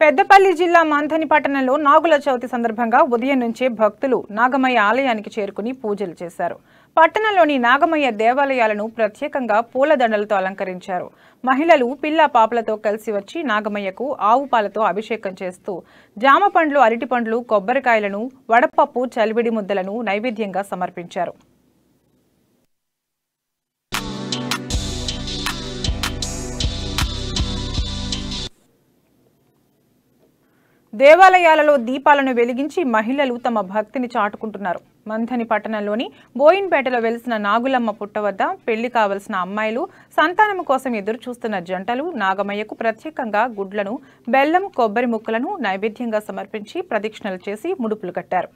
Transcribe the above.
పెద్దపల్లి జిల్లా మంథని పట్టణంలో నాగుల చవితి సందర్భంగా ఉదయం నుంచే భక్తులు నాగమయ్య ఆలయానికి చేరుకుని పూజలు చేశారు. పట్టణంలోని నాగమయ్య దేవాలయాలను ప్రత్యేకంగా పూలదండలతో అలంకరించారు. మహిళలు పిల్ల పాపలతో కలిసి వచ్చి నాగమయ్యకు ఆవు పాలతో అభిషేకం చేస్తూ జామ పండ్లు, అరటి పండ్లు, కొబ్బరికాయలను, వడపప్పు, చలివిడి ముద్దలను నైవేద్యంగా సమర్పించారు. దేవాలయాలలో దీపాలను వెలిగించి మహిళలు తమ భక్తిని చాటుకుంటున్నారు. మంథని పట్టణంలోని బోయిన్పేటలో వెలిసిన నాగులమ్మ పుట్ట వద్ద పెళ్లి కావలసిన అమ్మాయిలు, సంతానం కోసం ఎదురు చూస్తున్న జంటలు నాగమయ్యకు ప్రత్యేకంగా గుడ్లను, బెల్లం, కొబ్బరి ముక్కలను నైవేద్యంగా సమర్పించి ప్రదక్షిణలు చేసి ముడుపులు కట్టారు.